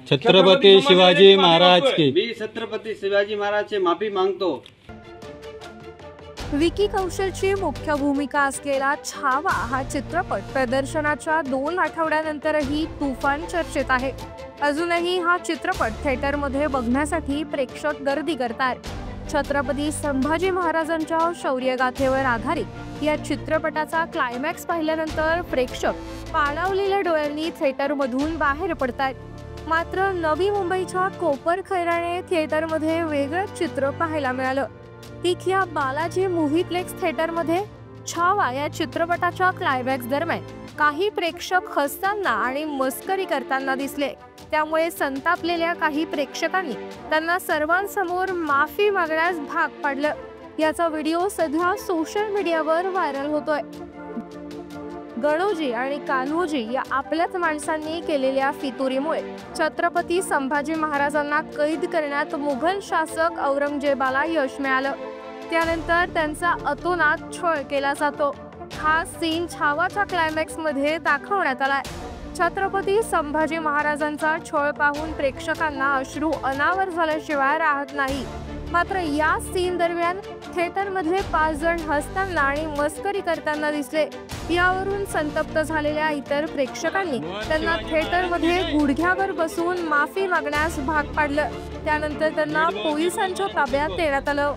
छत्रपती शिवाजी महाराज की। मी छत्रपती शिवाजी महाराजचे माफी मागतो। विकी कौशलची मुख्य भूमिका असलेला छावा हा चित्रपट प्रदर्शनाच्या 2 आठवड्यानंतरही तुफान चर्चेत आहे। अजूनही हा चित्रपट थिएटरमध्ये बघण्यासाठी प्रेक्षक गर्दी करतात। छत्रपती संभाजी महाराजांच्या शौर्यगाथेवर आधारित या चित्रपटाचा क्लायमॅक्स पाहिल्यानंतर प्रेक्षक पाणावलेल्या डोळ्यांनी थिएटरमधून बाहेर पडतात। मात्र नवी मुंबईच्या कोपरखैराणे थिएटरमध्ये वेगळंच चित्र पाहायला मिळालं। तिथल्या बालाजी मूव्हीप्लेक्स थिएटरमध्ये छावा या चित्रपटाच्या क्लायमॅक्स दरम्यान काही प्रेक्षक हसताना आणि मस्करी करताना दिसले। त्यामुळे संतापलेल्या काही प्रेक्षकांनी त्यांना सर्वांसमोर माफी मागण्यास भाग पाडलं। याचा व्हिडिओ सध्या सोशल मीडियावर व्हायरल होतोय। गणोजी आणि कान्होजी या आपल्याच माणसांनी केलेल्या फितुरीमुळे छत्रपती संभाजी महाराजांना कैद करण्यात मुघल शासक औरंगजेबाला यश मिळालं। त्यानंतर त्यांचा अतोनात छळ केला जातो। हा सीन छावाच्या क्लायमॅक्स मध्ये दाखवण्यात आलाय। छत्रपती संभाजी महाराजांचा छळ पाहून प्रेक्षकांना अश्रू अनावर झाल्याशिवाय राहत नाही। मात्र या सीन दरम्यान थिएटरमधले 5 जण हसताना आणि मस्करी करताना दिसले। यावरून संतप्त झालेल्या इतर प्रेक्षकांनी त्यांना थिएटरमध्ये गुडघ्यावर बसून माफी मागण्यास भाग पाडलं। त्यानंतर त्यांना पोलिसांच्या ताब्यात देण्यात आलं।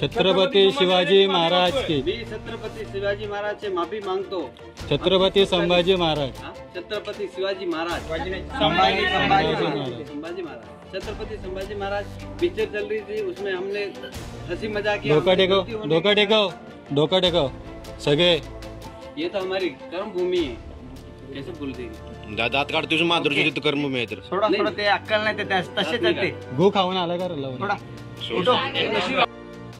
छत्रपती शिवाजी महाराज की। मी छत्रपती शिवाजी महाराजचे माफी मागतो। छत्रपती संभाजी महाराज। छत्रपती शिवाजी महाराज। संभाजी महाराज। छत्रपति संभाजी महाराज पिक्चर चल रही थी, उसमें हमने हंसी मजाक किया। धोखा टेको धोखा टेको सगळे। ये तो हमारी कर्म भूमि है, कैसे बोल देगी। दात काढतोस माधुरची कर्म भूमी आहे तर थोड़ा ते अक्कल नाही ते तसे गो खाऊन आला का रे थोड़ा